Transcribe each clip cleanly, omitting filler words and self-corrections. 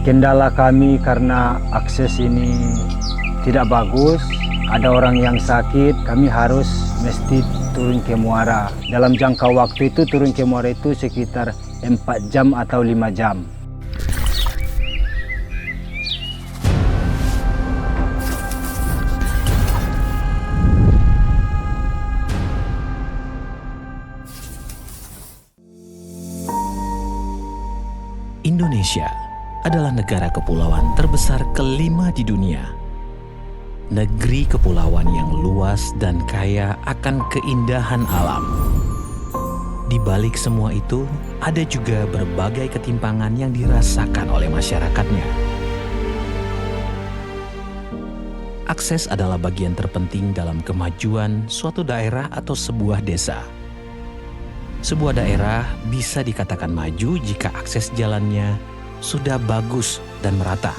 Kendala kami karena akses ini tidak bagus. Ada orang yang sakit, kami harus mesti turun ke muara. Dalam jangka waktu itu turun ke muara itu sekitar 4 jam atau 5 jam. Indonesia adalah negara kepulauan terbesar kelima di dunia. Negeri kepulauan yang luas dan kaya akan keindahan alam. Di balik semua itu, ada juga berbagai ketimpangan yang dirasakan oleh masyarakatnya. Akses adalah bagian terpenting dalam kemajuan suatu daerah atau sebuah desa. Sebuah daerah bisa dikatakan maju jika akses jalannya sudah bagus dan merata.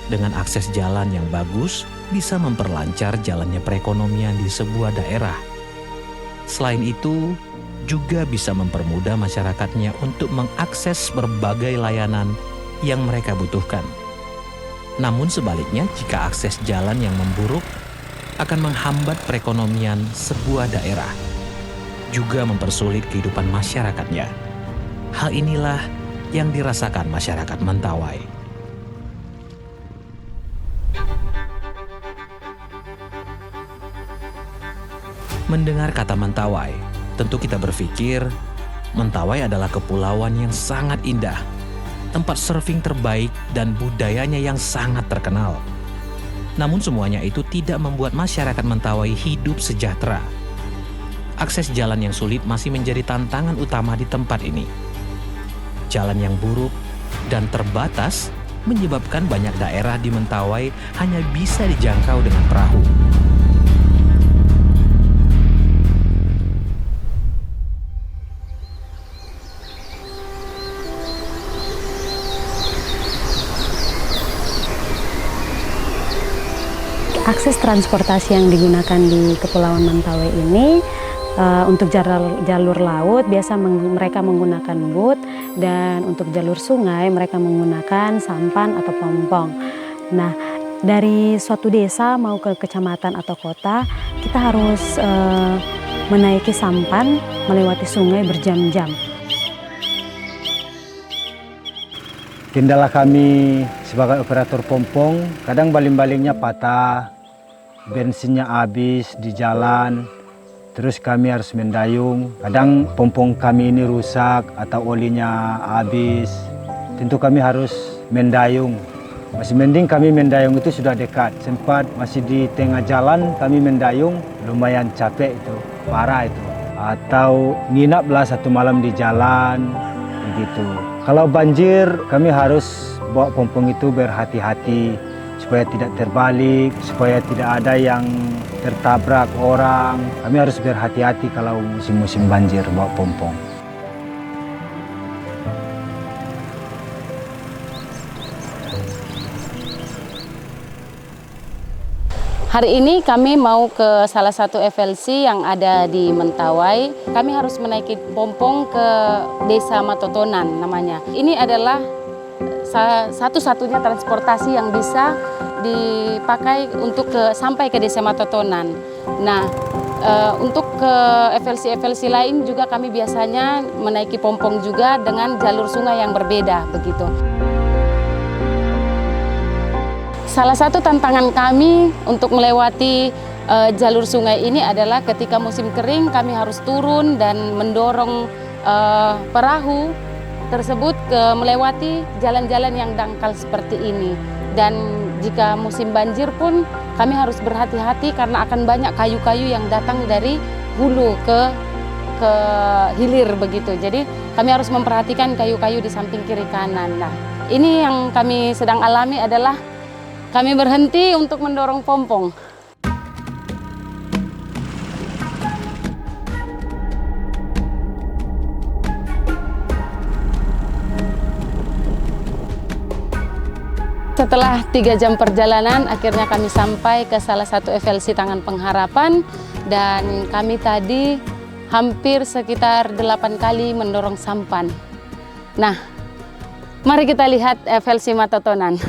Dengan akses jalan yang bagus, bisa memperlancar jalannya perekonomian di sebuah daerah. Selain itu, juga bisa mempermudah masyarakatnya untuk mengakses berbagai layanan yang mereka butuhkan. Namun sebaliknya, jika akses jalan yang memburuk akan menghambat perekonomian sebuah daerah, juga mempersulit kehidupan masyarakatnya. Hal inilah yang dirasakan masyarakat Mentawai. Mendengar kata Mentawai, tentu kita berpikir Mentawai adalah kepulauan yang sangat indah, tempat surfing terbaik dan budayanya yang sangat terkenal. Namun semuanya itu tidak membuat masyarakat Mentawai hidup sejahtera. Akses jalan yang sulit masih menjadi tantangan utama di tempat ini. Jalan yang buruk dan terbatas menyebabkan banyak daerah di Mentawai hanya bisa dijangkau dengan perahu. Akses transportasi yang digunakan di Kepulauan Mentawai ini untuk jalur laut biasa mereka menggunakan boot, dan untuk jalur sungai mereka menggunakan sampan atau pompong. Nah, dari suatu desa mau ke kecamatan atau kota, kita harus menaiki sampan melewati sungai berjam-jam. Kendala kami sebagai operator pompong, kadang baling-balingnya patah, bensinnya habis di jalan, terus kami harus mendayung. Kadang pompong kami ini rusak atau olinya habis, tentu kami harus mendayung. Masih mending kami mendayung itu sudah dekat, sempat masih di tengah jalan kami mendayung, lumayan capek itu, parah itu. Atau nginaplah satu malam di jalan, begitu. Kalau banjir kami harus bawa pompong itu berhati-hati, supaya tidak terbalik, supaya tidak ada yang tertabrak orang. Kami harus berhati-hati kalau musim-musim banjir bawa pompong. Hari ini kami mau ke salah satu FLC yang ada di Mentawai. Kami harus menaiki pompong ke Desa Matotonan namanya. Ini adalah satu-satunya transportasi yang bisa dipakai untuk sampai ke Desa Matotonan. Nah, untuk ke FLC lain juga kami biasanya menaiki pompong juga dengan jalur sungai yang berbeda begitu. Salah satu tantangan kami untuk melewati jalur sungai ini adalah ketika musim kering kami harus turun dan mendorong perahu tersebut melewati jalan-jalan yang dangkal seperti ini. Dan jika musim banjir pun kami harus berhati-hati karena akan banyak kayu-kayu yang datang dari hulu ke hilir begitu. Jadi kami harus memperhatikan kayu-kayu di samping kiri kanan. Nah, ini yang kami sedang alami adalah kami berhenti untuk mendorong pompong. Setelah 3 jam perjalanan, akhirnya kami sampai ke salah satu FLC Tangan Pengharapan, dan kami tadi hampir sekitar 8 kali mendorong sampan. Nah, Mari kita lihat Velsima Totonan.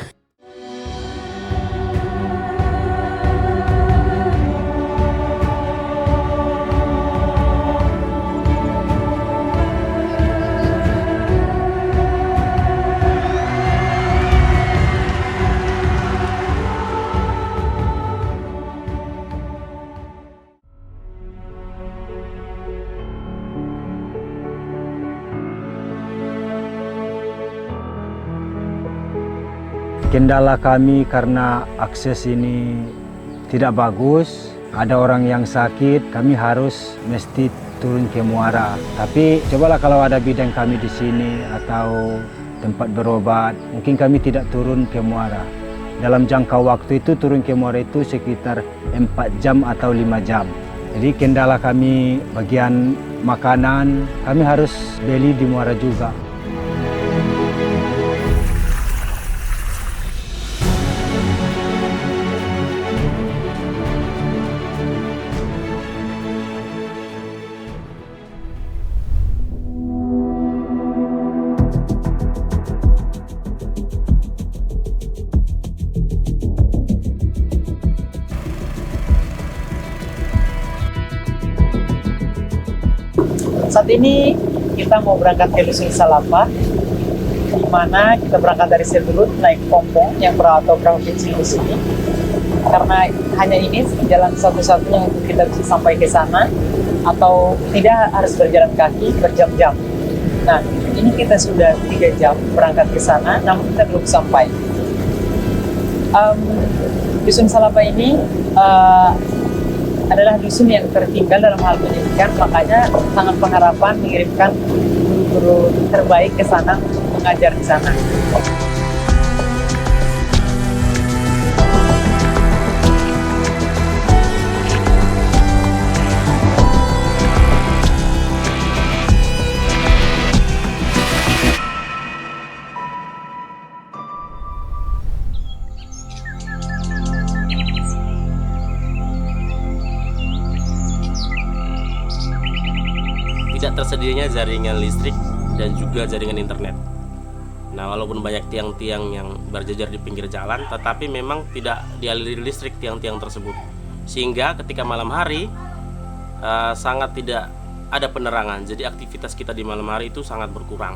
Kendala kami karena akses ini tidak bagus, ada orang yang sakit, kami harus mesti turun ke muara. Tapi cobalah kalau ada bidan kami di sini atau tempat berobat, mungkin kami tidak turun ke muara. Dalam jangka waktu itu turun ke muara itu sekitar 4 jam atau 5 jam. Jadi kendala kami bagian makanan, kami harus beli di muara juga. Saat ini kita mau berangkat ke Dusun Salapa, di mana kita berangkat dari Sebelut naik pompong yang berato perahu kecil di sini. Karena hanya ini jalan satu-satunya untuk kita bisa sampai ke sana, atau tidak harus berjalan kaki berjam-jam. Nah, ini kita sudah 3 jam berangkat ke sana, namun kita belum sampai. Dusun Salapa ini adalah dusun yang tertinggal dalam hal pendidikan, makanya sangat pengharapan mengirimkan guru-guru terbaik ke sana untuk mengajar di sana. Tidak tersedianya jaringan listrik dan juga jaringan internet. Nah, walaupun banyak tiang-tiang yang berjajar di pinggir jalan, tetapi memang tidak dialiri listrik tiang-tiang tersebut. Sehingga ketika malam hari sangat tidak ada penerangan. Jadi aktivitas kita di malam hari itu sangat berkurang.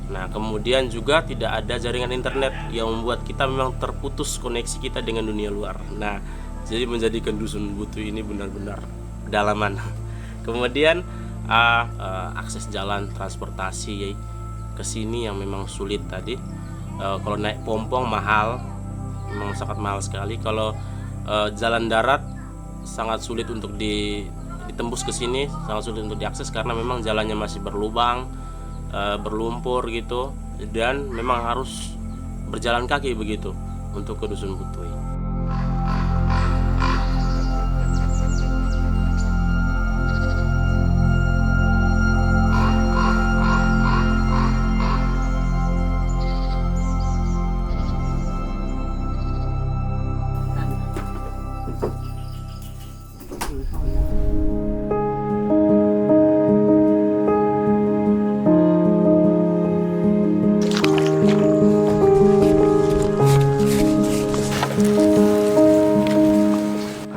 Nah, kemudian juga tidak ada jaringan internet yang membuat kita memang terputus koneksi kita dengan dunia luar. Nah, jadi menjadikan Dusun Butuh ini benar-benar pedalaman. Kemudian akses jalan transportasi ke sini yang memang sulit tadi. Kalau naik pompong mahal, memang sangat mahal sekali. Kalau jalan darat sangat sulit untuk ditembus ke sini, sangat sulit untuk diakses karena memang jalannya masih berlubang, berlumpur gitu, dan memang harus berjalan kaki begitu untuk ke Dusun Butuh.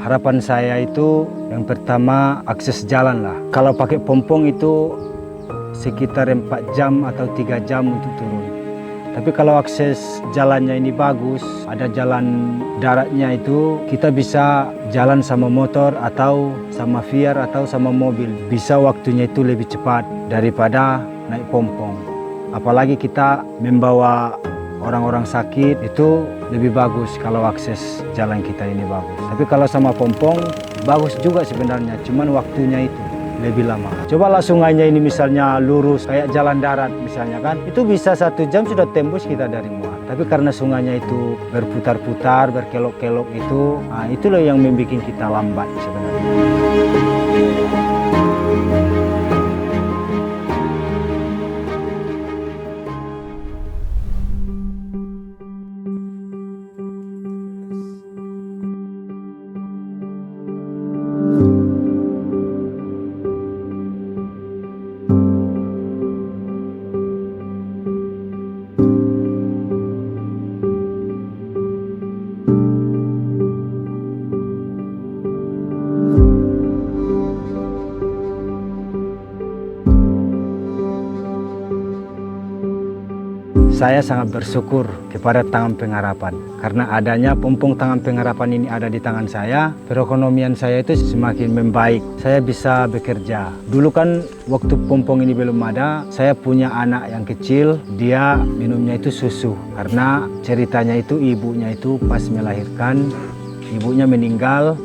Harapan saya itu yang pertama akses jalan lah. Kalau pakai pompong itu sekitar 4 jam atau 3 jam untuk turun. Tapi kalau akses jalannya ini bagus, ada jalan daratnya itu, kita bisa jalan sama motor atau sama VR atau sama mobil. Bisa waktunya itu lebih cepat daripada naik pompong. Apalagi kita membawa orang-orang sakit, itu lebih bagus kalau akses jalan kita ini bagus. Tapi kalau sama pompong, bagus juga sebenarnya, cuman waktunya itu lebih lama. Cobalah sungainya ini misalnya lurus, kayak jalan darat misalnya kan, itu bisa 1 jam sudah tembus kita dari muara. Tapi karena sungainya itu berputar-putar, berkelok-kelok itu, nah itulah yang membuat kita lambat sebenarnya. Saya sangat bersyukur kepada Tangan Pengharapan. Karena adanya Pompong Tangan Pengharapan ini ada di tangan saya, perekonomian saya itu semakin membaik. Saya bisa bekerja. Dulu kan waktu Pompong ini belum ada, saya punya anak yang kecil, dia minumnya itu susu. Karena ceritanya itu ibunya itu pas melahirkan, ibunya meninggal,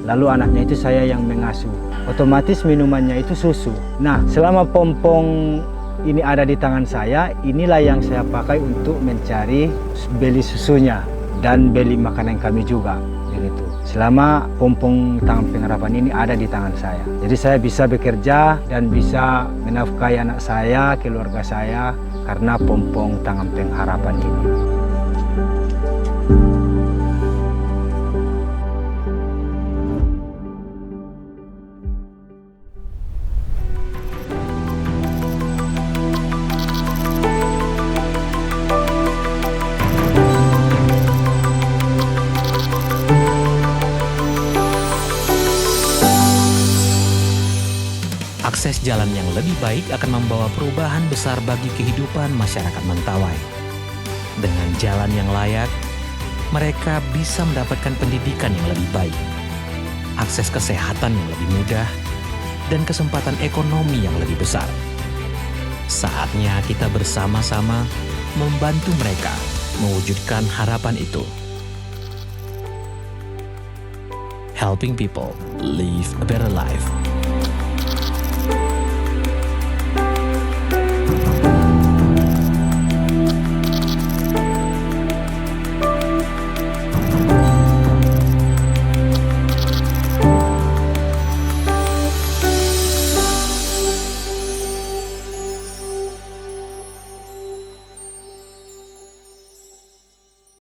lalu anaknya itu saya yang mengasuh. Otomatis minumannya itu susu. Nah, selama Pompong ini ada di tangan saya, inilah yang saya pakai untuk mencari beli susunya dan beli makanan kami juga. Begitu. Selama Pompong Tangan Pengharapan ini ada di tangan saya. Jadi saya bisa bekerja dan bisa menafkahi anak saya, keluarga saya karena Pompong Tangan Pengharapan ini. Akses jalan yang lebih baik akan membawa perubahan besar bagi kehidupan masyarakat Mentawai. Dengan jalan yang layak, mereka bisa mendapatkan pendidikan yang lebih baik, akses kesehatan yang lebih mudah, dan kesempatan ekonomi yang lebih besar. Saatnya kita bersama-sama membantu mereka mewujudkan harapan itu. Helping people live a better life.